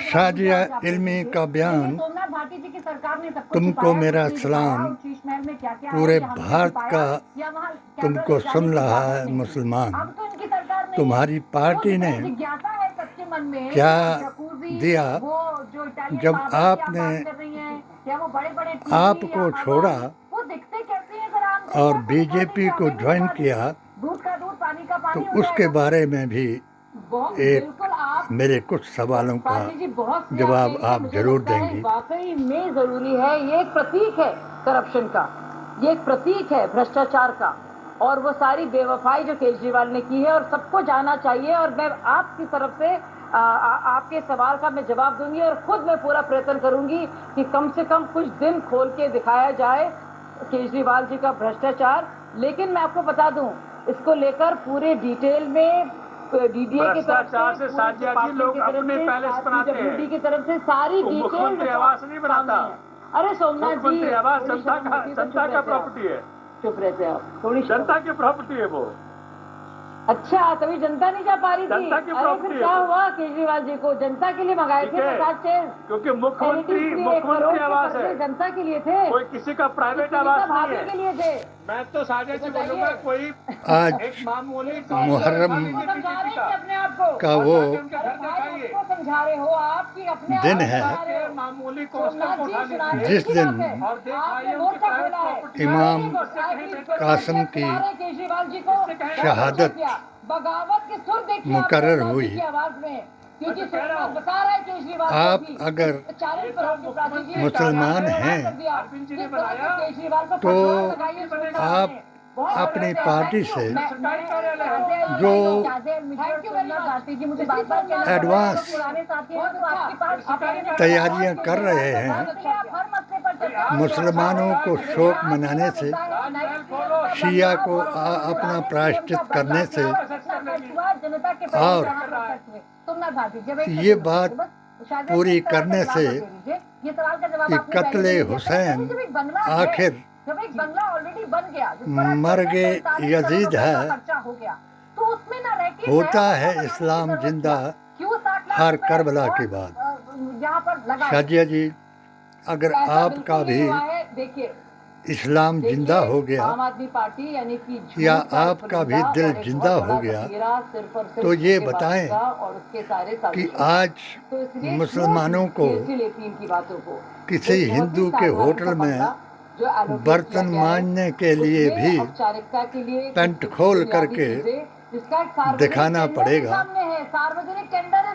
शाजिया इल्मी का बयान, तुमको मेरा सलाम, पूरे भारत का तुमको सुन रहा है मुसलमान। तुम्हारी पार्टी ने क्या दिया जब आपने आपको छोड़ा और बीजेपी को ज्वाइन किया, तो उसके बारे में भी एक मेरे कुछ सवालों का जवाब आप जरूर देंगी। वाकई में जरूरी है। ये एक प्रतीक है करप्शन का, ये एक प्रतीक है भ्रष्टाचार का, और वो सारी बेवफाई जो केजरीवाल ने की है और सबको जाना चाहिए। और मैं आपकी तरफ से आपके सवाल का मैं जवाब दूंगी और खुद मैं पूरा प्रयत्न करूंगी कि कम से कम कुछ दिन खोल के दिखाया जाए केजरीवाल जी का भ्रष्टाचार। लेकिन मैं आपको बता दूं, इसको लेकर पूरे डिटेल में डीडीए की तरफ से साजिया जी लोग अपने पैलेस बनाते हैं, की तरफ से सारी डिटेल आवास नहीं बनाता। अरे सोमनाथ जी, आवास जनता का प्रॉपर्टी है। चुप रहते आप, थोड़ी जनता की प्रॉपर्टी है वो। अच्छा, तभी जनता नहीं जा पा रही थी। अरे फिर क्या हुआ केजरीवाल जी को जनता के लिए मंगाए थे 50 चेयर? क्योंकि मुख्यमंत्री आवास है, जनता के लिए थे, कोई किसी का प्राइवेट आवास नहीं है। के लिए थे। मैं तो साझा से बोलूंगा, कोई आज एक मामूली मुहर्रम अपने आप को का वो समझा रहे हो आप कि अपने दिन है मामूली जिस दिन इमाम कासिम की शहादत मुकर्रर हुई। आप अगर मुसलमान हैं तो आप अपनी पार्टी से जो एडवांस तैयारियां कर रहे हैं, मुसलमानों को शोक मनाने से, शिया को अपना प्रायश्चित करने से, और ये बात पूरी करने से कि कत्ले हुसैन आखिर मर्गे यजीद है, होता है इस्लाम जिंदा हर करबला के बाद। शाजिया जी, अगर आपका भी इस्लाम जिंदा हो गया आम आदमी पार्टी यानी कि या आपका भी दिल जिंदा हो गया, तो ये बताएं कि आज मुसलमानों को किसी हिंदू के होटल में बर्तन मांजने के लिए भी पेंट खोल करके दिखाना पड़ेगा।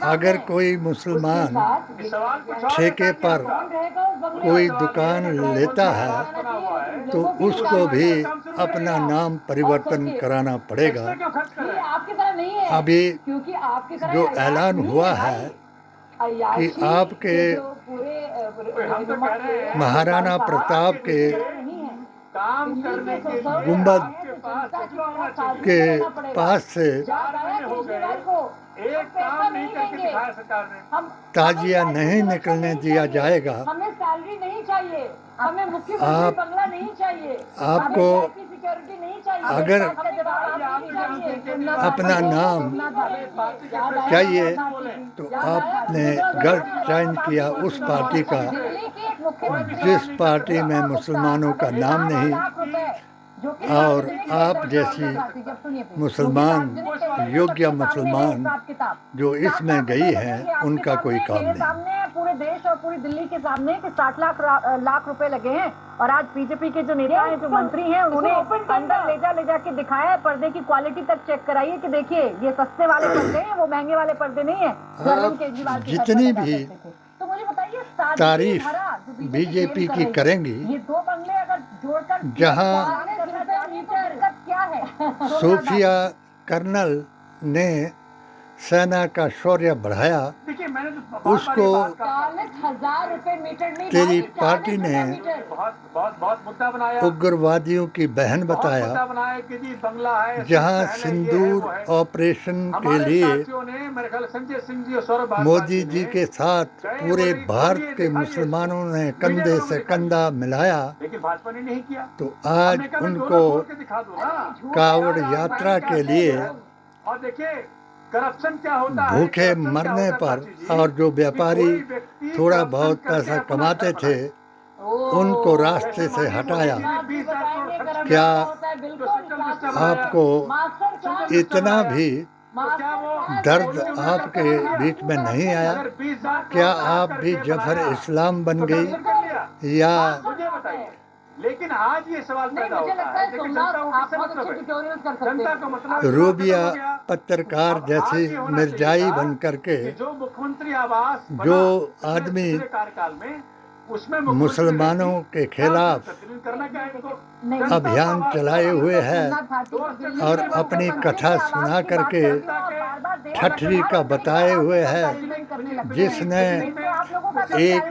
अगर कोई मुसलमान ठेके पर कोई दुकान लेता है तो उसको भी अपना नाम परिवर्तन कराना पड़ेगा। अभी जो ऐलान हुआ है कि आपके महाराणा प्रताप के गुंबद के पास से ताजिया नहीं निकलने दिया जाएगा। हमें सैलरी नहीं चाहिए, हमें मुख्यमंत्री बंगला नहीं चाहिए, आपको सिक्योरिटी नहीं चाहिए। अगर अपना नाम चाहिए तो आपने गलत चयन किया उस पार्टी का जिस पार्टी में मुसलमानों का नाम नहीं, और आप जैसी मुसलमान, योग्य मुसलमान जो इसमें गई हैं, उनका कोई काम नहीं। सामने पूरे देश और पूरी दिल्ली के सामने कि 60 लाख रुपए लगे हैं, और आज बीजेपी के जो नेता हैं, जो मंत्री हैं, उन्होंने अंदर ले जा के दिखाया है, पर्दे की क्वालिटी तक चेक कराइए कि देखिए ये सस्ते वाले पर्दे हैं, वो महंगे वाले पर्दे नहीं है। जितनी भी तो मुझे बताइए तारीफ बीजेपी की करेंगी, ये दो बंगले अगर जोड़कर जहां क्या है? सूफिया कर्नल ने सेना का शौर्य बढ़ाया, उसको 40,000 रुपए मीटर नहीं, तेरी पार्टी ने बहुत मुद्दा बनाया, उग्रवादियों की बहन बताया। जहां सिंदूर ऑपरेशन के लिए मोदी जी के साथ पूरे भारत के मुसलमानों ने कंधे से कंधा मिलाया, लेकिन भाजपा ने नहीं किया। तो आज उनको कावड़ यात्रा के लिए और देखिए करप्शन क्या होता है, भूखे corruption क्या मरने होता है, पर प्राची जी, और जो कि व्यापारी कोई व्यक्ति थोड़ा corruption बहुत करके पैसा अपना कमाते घर थे बनाए। उनको रास्ते से हटाया। क्या आपको इतना भी दर्द आपके बीच में नहीं आया? अगर 20,000 क्या करोड़ आप करके भी जफर बनाया, इस्लाम बन तो गई कैसे कर लिया? या मुझे बताइए। लेकिन आज ये सवाल नहीं, पैदा मुझे होता लगता है है कि सोमनाथ जनता को आप किससे बहुत मतलब अच्छे है? ट्यूटोरियल कर सकते जनता हैं। को मतलब रूबिया खत्म हो गया। पत्रकार अब जैसी आज ये होना मिर्जाई चाहिए था बन करके कि जो मुख्यमंत्री आवास बना जो पिछले आदमी कार्यकाल में, उसमें मुसलमानों के खिलाफ करना क्या है इनको? नहीं, जनता को अभियान आवास चलाए बनाना। हुए है और और अपनी कथा सुना करके ठठरी का बताए हुए है, जिसने एक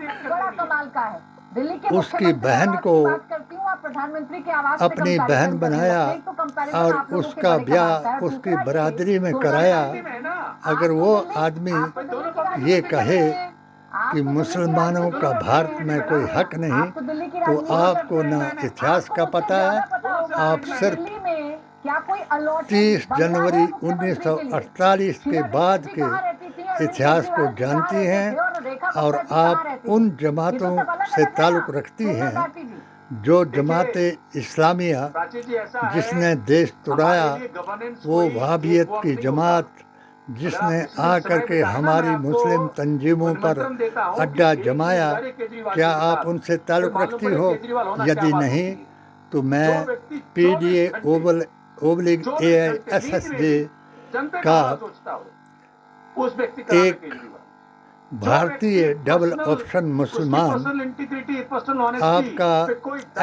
उसकी बहन को प्रधानमंत्री के आवास पे अपनी comparison बहन करने बनाया लगते हैं, तो comparison और आप लोगों के उसका बड़े कमाल ब्याह का है। और उसकी दूसरा बरादरी में ये, कराया। है ना, अगर वो आदमी आपको दिल्ली की राजनीति ये में कहे आपको कि दिल्ली की मुसलमानों राजनीति का में भारत में कोई हक नहीं, आपको दिल्ली की तो राजनीति आपको में न इतिहास का आपको पता उससे है। ज्यादा पता होगा आप कि सिर्फ दिल्ली में क्या कोई allotted 30 बंगला जनवरी है मुख्यमंत्री के लिए? 1948 के शीला बाद दीक्षित जी के कहाँ रहती थी? अरविंद इतिहास को केजरीवाल जी कहाँ जानती रहते हैं थे? और रेखा और गुप्ता जी कहाँ आप रहती उन थी? ये तो जमातों सब अलग से अलग है ताल्लुक़ ना, रखती सोमनाथ हैं भारती जी। जो जमात इस्लामिया प्राची जी, ऐसा है, जिसने देश तोड़ाया, हमारे लिए governance वो कोई वहाबियत एक की वक्त नहीं जमात होता। जिसने अगर आप आ इसमें करके समय बिताए ना, हमारी मैं आपको मुस्लिम तंजीमों पर निमंत्रण देता हूं कि अड्डा एक दिन जमाया, जारे केजरीवाल क्या के आप साथ उनसे फिर ताल्लुक़ मालूम रखती पड़े हो? केजरीवाल होना क्या यदि बात नहीं होती है। तो जो मैं व्यक्ति 24 PDA घंटे, ओब्लिग 24 घंटे नींद में AISSJ भी जनता का का सोचता हो, उस व्यक्ति का नाम है एक केजरीवाल। भारतीय डबल ऑप्शन मुसलमान आपका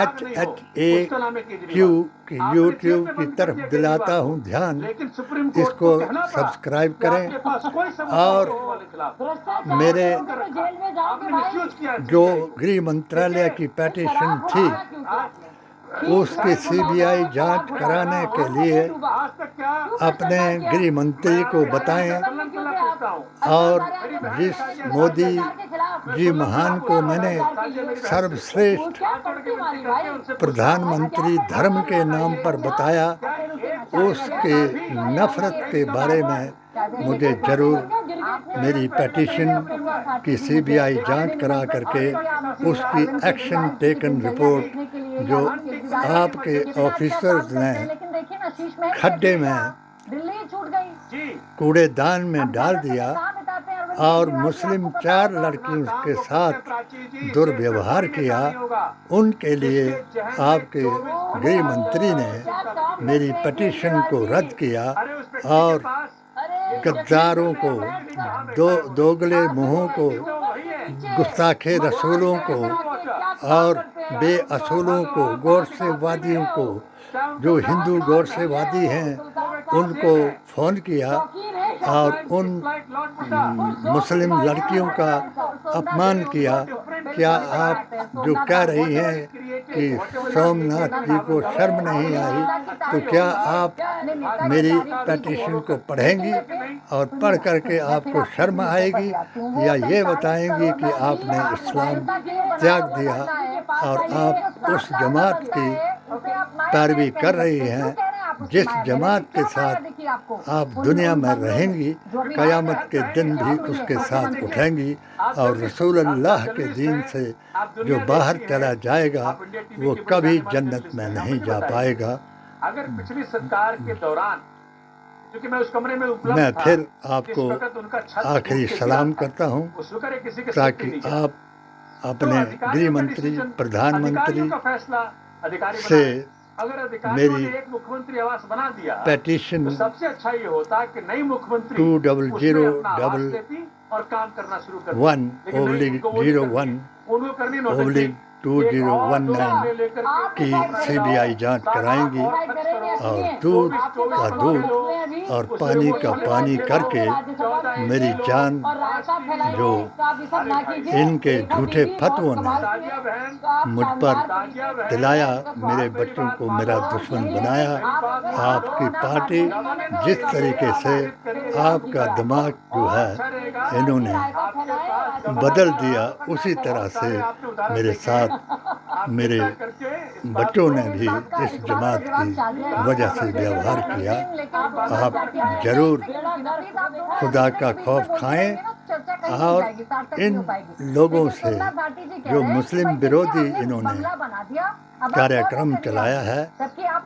HHAQ की यूट्यूब की तरफ दिलाता हूँ ध्यान, इसको सब्सक्राइब करें और मेरे जो गृह मंत्रालय की पेटिशन थी उसकी CBI जांच कराने के लिए अपने गृह मंत्री को बताएं और जिस मोदी जी महान को मैंने सर्वश्रेष्ठ प्रधानमंत्री धर्म के नाम पर बताया, उसके नफरत के बारे में मुझे ज़रूर मेरी पेटिशन की CBI जांच करा करके उसकी एक्शन टेकन रिपोर्ट जो आपके ऑफिसर्स ने खड्डे में कूड़ेदान में डाल दिया और मुस्लिम 4 लड़कियों के साथ दुर्व्यवहार किया, उनके लिए आपके गृह मंत्री ने मेरी पेटिशन को रद्द किया और गद्दारों को, दोगले मुँहों को, गुस्ताखे रसूलों को और बेअसूलों को, गौरसेवादियों को, जो हिंदू गौरसेवादी हैं उनको फ़ोन किया और उन मुस्लिम लड़कियों का अपमान किया। क्या आप जो कह रही हैं कि सोमनाथ जी को शर्म नहीं आई, तो क्या आप मेरी पेटिशन को पढ़ेंगी और पढ़ करके आपको शर्म आएगी या ये बताएंगी कि आपने इस्लाम त्याग दिया और आप उस जमात की पैरवी कर रही हैं जिस जमात के साथ आप दुनिया में रहेंगी, क़यामत के दिन भी उसके साथ उठेंगी और रसूलुल्लाह के दीन से जो बाहर चला जाएगा वो कभी जन्नत में नहीं जा पाएगा। अगर पिछली सरकार के दौरान, क्योंकि मैं उस कमरे में उपलब्ध मैं था, फिर आपको आखिरी सलाम करता हूँ ताकि आप अपने गृह मंत्री, प्रधानमंत्री से मेरी एक मुख्यमंत्री आवास बना दिया, पेटिशन तो सबसे अच्छा ये होता कि नई मुख्यमंत्री 2001/01 और काम करना शुरू कर उनको 2019 की CBI जांच कराएंगी और दूध का दूध और पानी का पानी करके मेरी जान जो इनके झूठे फतवों ने मुझ पर दिलाया, मेरे बच्चों को मेरा दुश्मन बनाया। आपकी पार्टी जिस तरीके से आपका दिमाग जो है इन्होंने बदल दिया, उसी तरह से मेरे साथ मेरे बच्चों ने भी इस जमात की वजह से व्यवहार किया। आप जरूर खुदा का खौफ खाएं और इन लोगों से जो मुस्लिम विरोधी इन्होंने कार्यक्रम चलाया है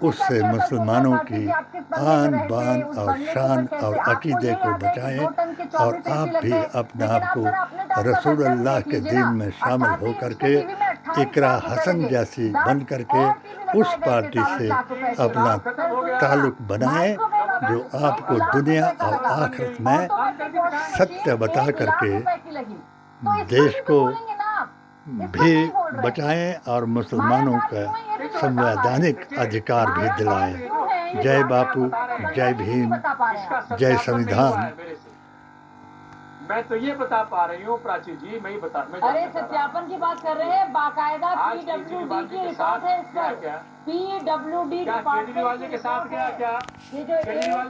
उससे मुसलमानों की आन बान और शान और अकीदे को बचाएं और आप भी अपने आप को रसूलुल्लाह के दीन में शामिल हो करके इकरा हसन जैसी बन करके उस पार्टी से अपना ताल्लुक बनाएं जो आपको दुनिया और आखिरत में सत्य बता करके देश को भी बचाएं और मुसलमानों का संवैधानिक अधिकार भी दिलाएं। जय बापू, जय भीम, जय संविधान। मैं तो ये बता पा रही हूँ प्राची जी, मैं अरे सत्यापन की बात कर रहे हैं, बाकायदा PWD की रिपोर्ट है इस पर। PWD केजरीवाल जी के साथ क्या ये जो